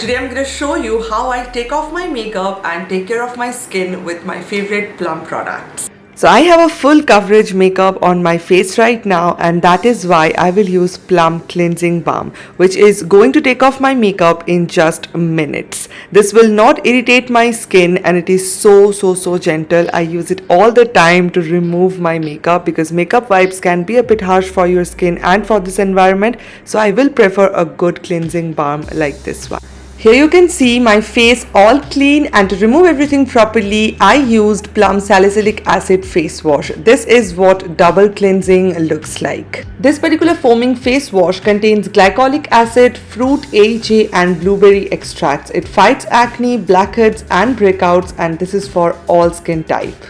Today I'm going to show you how I take off my makeup and take care of my skin with my favorite Plum products. So I have a full coverage makeup on my face right now, and that is why I will use Plum Cleansing Balm, which is going to take off my makeup in just minutes. This will not irritate my skin and it is so gentle. I use it all the time to remove my makeup because makeup wipes can be a bit harsh for your skin and for this environment. So I will prefer a good cleansing balm like this one. Here you can see my face all clean, and to remove everything properly I used Plum Salicylic Acid face wash. This is what double cleansing looks like. This particular foaming face wash contains glycolic acid, fruit AHA and blueberry extracts. It fights acne, blackheads and breakouts, and this is for all skin type.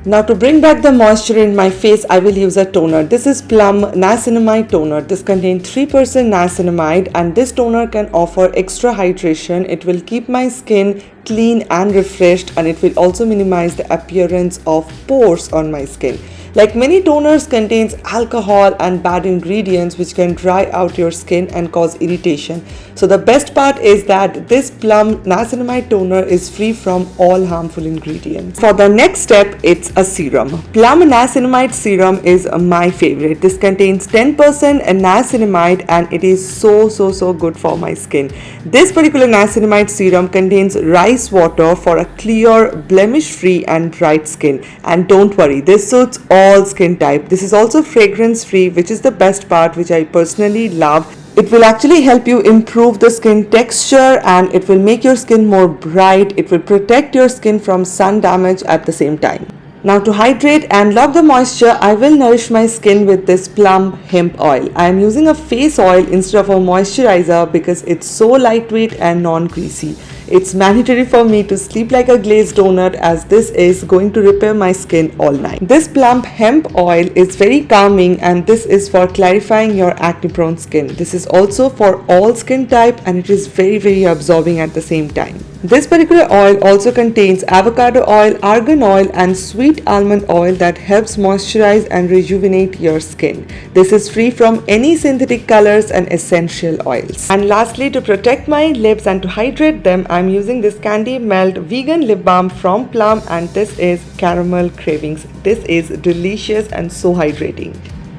Now to bring back the moisture in my face, I will use a toner. This is Plum Niacinamide Toner. This contains 3% niacinamide, and this toner can offer extra hydration. It will keep my skin clean and refreshed, and it will also minimize the appearance of pores on my skin. Like many toners contains alcohol and bad ingredients which can dry out your skin and cause irritation. So the best part is that this Plum Niacinamide Toner is free from all harmful ingredients. For the next step, it's a serum. Plum Niacinamide Serum is my favorite. This contains 10% niacinamide and it is so good for my skin. This particular niacinamide serum contains rice water for a clear, blemish-free and bright skin. And don't worry, this suits all skin type. This is also fragrance free, which is the best part, which I personally love. It will actually help you improve the skin texture and it will make your skin more bright. It will protect your skin from sun damage at the same time. Now to hydrate and lock the moisture, I will nourish my skin with this Plum hemp oil. I am using a face oil instead of a moisturizer because it's so lightweight and non-greasy. It's mandatory for me to sleep like a glazed donut as this is going to repair my skin all night. This Plum hemp oil is very calming and this is for clarifying your acne-prone skin. This is also for all skin type and it is very absorbing at the same time. This particular oil also contains avocado oil, argan oil and sweet almond oil that helps moisturize and rejuvenate your skin. This is free from any synthetic colors and essential oils. And lastly, to protect my lips and to hydrate them, I'm using this Candy Melt vegan lip balm from Plum, and this is Caramel Cravings. This is delicious and so hydrating.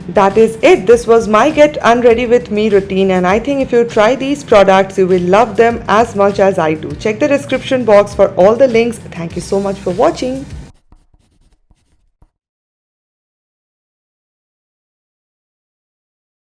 That is it. This was my Get Unready With Me routine, and I think if you try these products, you will love them as much as I do. Check the description box for all the links. Thank you so much for watching.